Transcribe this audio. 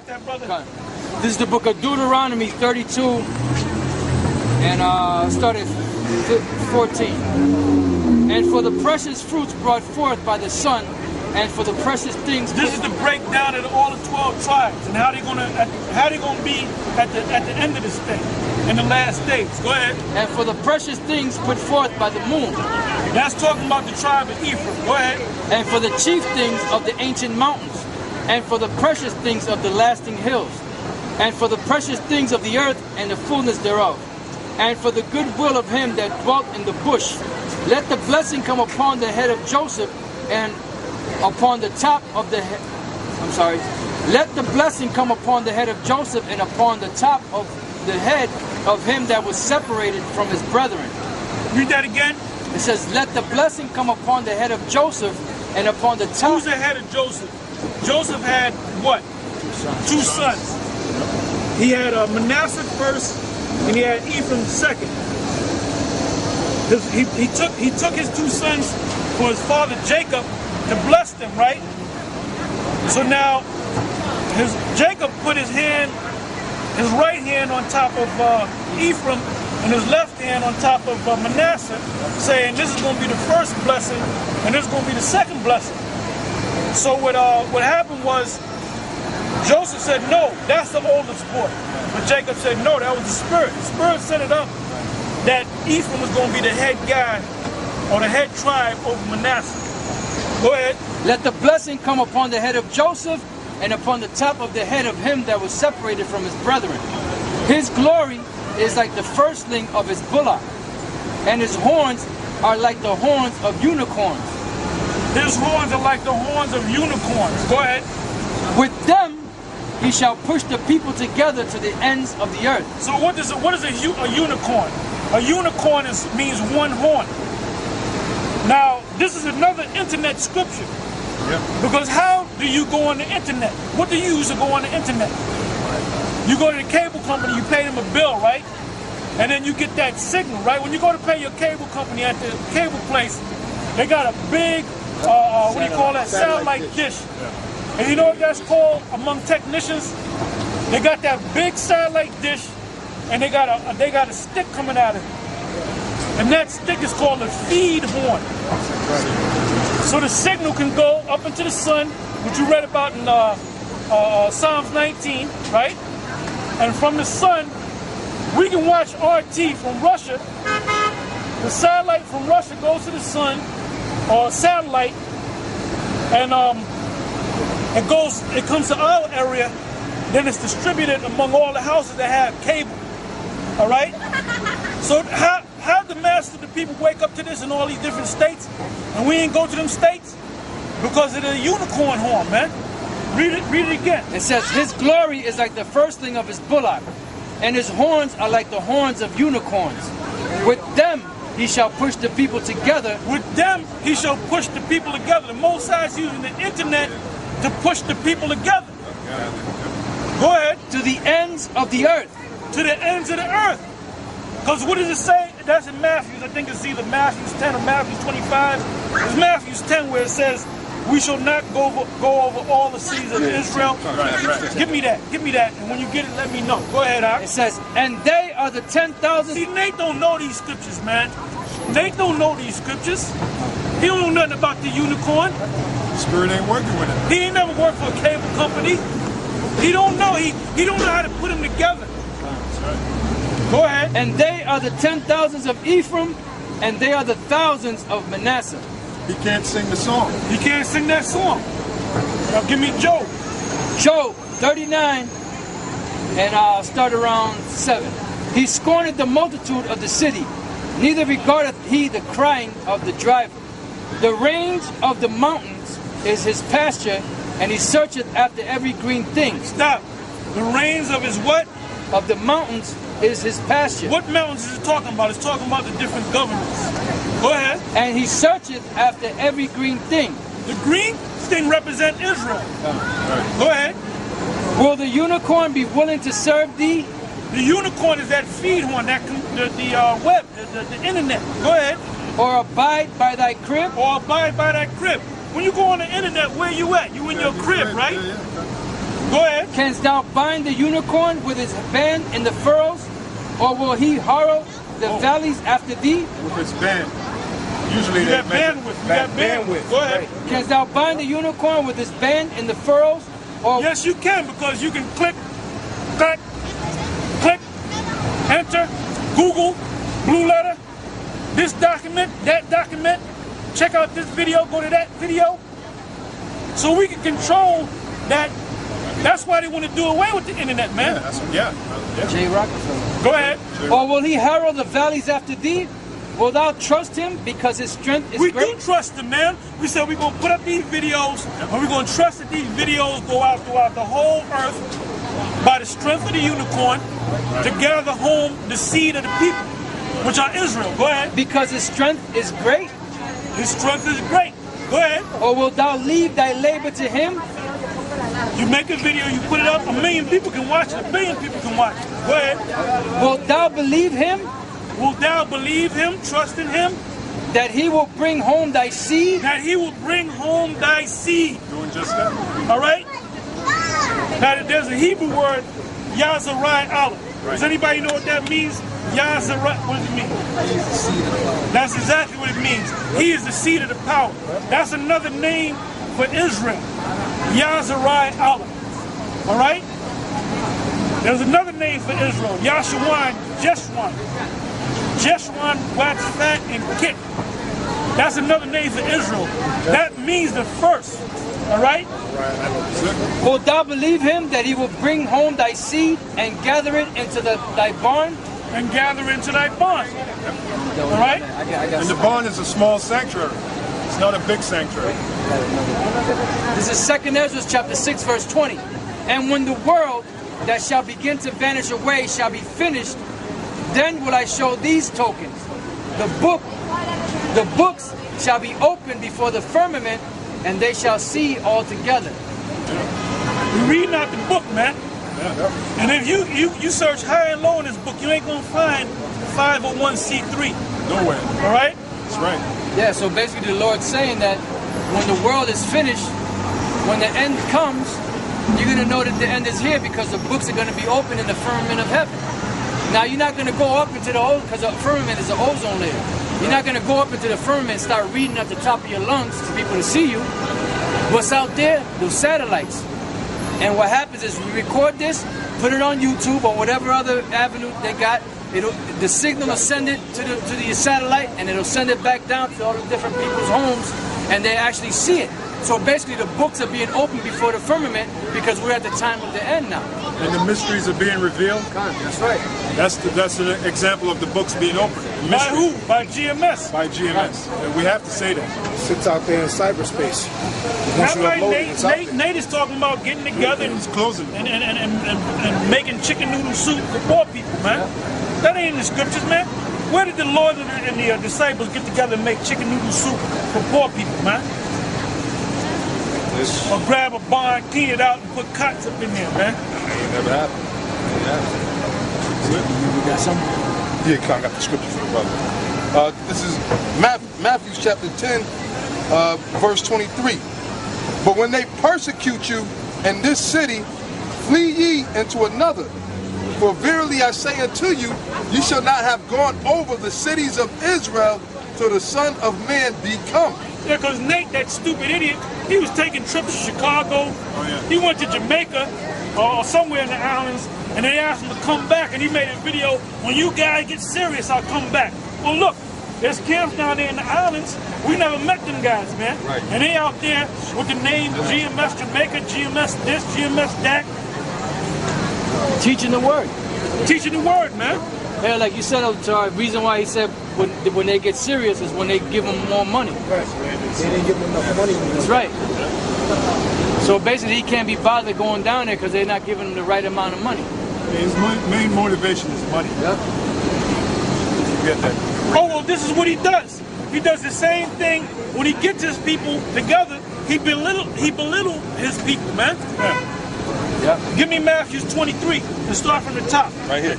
that, brother? This is the book of Deuteronomy 32, and start at 14. And for the precious fruits brought forth by the sun, and for the precious things. This is the breakdown of all the 12 tribes and how they're gonna be at the end of this thing, in the last days. Go ahead. And for the precious things put forth by the moon. That's talking about the tribe of Ephraim. Go ahead. And for the chief things of the ancient mountains, and for the precious things of the lasting hills, and for the precious things of the earth and the fullness thereof, and for the goodwill of him that dwelt in the bush. Let the blessing come upon the head of Joseph and upon the top of the head. I'm sorry. Let the blessing come upon the head of Joseph and upon the top of the head of him that was separated from his brethren. Read that again. It says, let the blessing come upon the head of Joseph and upon the top. Who's the head of Joseph? Joseph had what? Two sons. He had Manasseh first, and he had Ephraim second. He took his two sons for his father Jacob to bless them, right? So now, Jacob put his right hand on top of Ephraim and his left hand on top of Manasseh, saying this is going to be the first blessing and this is going to be the second blessing. So what happened was, Joseph said, no, that's the oldest boy. But Jacob said, no, that was the Spirit. The Spirit set it up that Ephraim was going to be the head guy or the head tribe over Manasseh. Go ahead. Let the blessing come upon the head of Joseph and upon the top of the head of him that was separated from his brethren. His glory is like the firstling of his bullock, and his horns are like the horns of unicorns. His horns are like the horns of unicorns. Go ahead. With them he shall push the people together to the ends of the earth. So what is a unicorn? A unicorn means one horn. Now, this is another internet scripture. Yep. Because how do you go on the internet? What do you use to go on the internet? You go to the cable company, you pay them a bill, right? And then you get that signal, right? When you go to pay your cable company at the cable place, they got a big, what do you call that? Satellite dish. Yeah. And you know what that's called among technicians? They got that big satellite dish, and they got a stick coming out of it. And that stick is called a feed horn. So the signal can go up into the sun, which you read about in Psalms 19, right? And from the sun, we can watch RT from Russia. The satellite from Russia goes to the sun, or satellite, and it comes to our area, then it's distributed among all the houses that have cable. All right? So how the mass of the people wake up to this in all these different states, and we ain't go to them states? Because of the unicorn horn, man. Read it again. It says, his glory is like the firstling of his bullock, and his horns are like the horns of unicorns. With them he shall push the people together. With them he shall push the people together. The Most High is using the internet to push the people together. Go ahead. To the ends of the earth. To the ends of the earth. Because what does it say? That's in Matthew. I think it's either Matthew 10 or Matthew 25. It's Matthew 10 where it says, we shall not go over all the seas of Israel. Right. Give me that. And when you get it, let me know. Go ahead, Al. It says, and they are the 10,000. See, Nate don't know these scriptures, man. Nate don't know these scriptures. He don't know nothing about the unicorn. Spirit ain't working with it. He ain't never worked for a cable company. He don't know. He don't know how to put them together. That's right. Go ahead. And they are the 10,000s of Ephraim, and they are the thousands of Manasseh. He can't sing the song. He can't sing that song. Now give me Job. Job 39, and I'll start around 7. He scorneth the multitude of the city, neither regardeth he the crying of the driver. The range of the mountains is his pasture, and he searcheth after every green thing. Stop. The range of his what? Of the mountains is his pasture. What mountains is it talking about? It's talking about the different governments. Go ahead. And he searcheth after every green thing. The green thing represent Israel. Right. Go ahead. Will the unicorn be willing to serve thee? The unicorn is that feed horn, the web, the internet. Go ahead. Or abide by thy crib? Or abide by that crib. When you go on the internet, where you at? You in your crib, right? Yeah. Go Go ahead. Canst thou bind the unicorn with his band in the furrows, or will he harrow the valleys after thee? With his band. Usually You they got measure bandwidth. You got bandwidth. Go ahead. Canst thou bind the unicorn with his band in the furrows, or Yes, you can, because you can click, click, click, enter, Google, blue letter, this document, that document, check out this video, go to that video. So we can control that. That's why they want to do away with the internet, man. Yeah, that's, yeah. J. Rockefeller? Go ahead. Or will he harrow the valleys after thee? Will thou trust him because his strength is We great? do trust them, man. We said we're going to put up these videos, and we're going to trust that these videos go out throughout the whole earth by the strength of the unicorn to gather home the seed of the people, which are Israel. Go ahead. Because his strength is great? His strength is great. Go ahead. Or wilt thou leave thy labor to him? You make a video, you put it up, 1 million people can watch it, 1 billion people can watch it. Go ahead. Wilt thou believe him Will thou believe him, trust in him, that he will bring home thy seed? that he will bring home thy seed? Doing just that. All right? Now, there's a Hebrew word, Yazarai Allah. Does anybody know what that means? Yazarai, what does it mean? That's exactly what it means. He is the seed of the power. That's another name for Israel. Yazarai Allah. All right? There's another name for Israel. Yashuan, Jeshwan. Jeshwan, wax fat, and kit. That's another name for Israel. That means the first. All right? Wilt thou believe him that he will bring home thy seed and gather it into thy barn? And gather into thy barn. All right? And the barn is a small sanctuary. It's not a big sanctuary. This is 2 Ezra chapter 6 verse 20. And when the world that shall begin to vanish away shall be finished, then will I show these tokens. The books shall be opened before the firmament, and they shall see all together. We're reading out the book, man. And if you search high and low in this book, you ain't gonna find 501c3. Nowhere. All right? That's right. Yeah, so basically the Lord's saying that when the world is finished, when the end comes, you're going to know that the end is here because the books are going to be open in the firmament of heaven. Now, you're not going to go up into the because the firmament is an ozone layer. You're not going to go up into the firmament and start reading at the top of your lungs for people to see you. What's out there? Those satellites. And what happens is we record this, put it on YouTube or whatever other avenue they got. The signal will send it to the satellite, and it'll send it back down to all the different people's homes, and they actually see it. So basically the books are being opened before the firmament because we're at the time of the end now. And the mysteries are being revealed. That's right. That's an example of the books being opened. By who? By GMS. By GMS. And we have to say that. It sits out there in cyberspace. Once That's you right. upload it, it's out there. Nate is talking about getting together It's closing. and making chicken noodle soup for poor people, man. That ain't in the scriptures, man. Where did the Lord and the disciples get together and make chicken noodle soup for poor people, man? Or grab a barn, clean it out, and put cots up in there, man. It never happened. You got something? Yeah, I got the scripture for the brother. This is Matthew chapter 10, verse 23. But when they persecute you in this city, flee ye into another. For verily I say unto you, ye shall not have gone over the cities of Israel till the Son of Man be come. Yeah, because Nate, that stupid idiot, he was taking trips to Chicago. Oh, yeah. He went to Jamaica or somewhere in the islands, and they asked him to come back, and he made a video, when you guys get serious, I'll come back. Well, look, there's camps down there in the islands. We never met them guys, man. Right. And they out there with the name GMS Jamaica, GMS this, GMS that, Teaching the word. teaching the word, man. Yeah, like you said, the reason why he said when they get serious is when they give them more money. Right. They didn't give him enough money. That's right. So basically, he can't be bothered going down there because they're not giving him the right amount of money. His main motivation is money. Yep. Get that. Oh, well, this is what he does. He does the same thing when he gets his people together. He belittle his people, man. Yeah. Yep. Give me Matthew 23 and start from the top. Right here.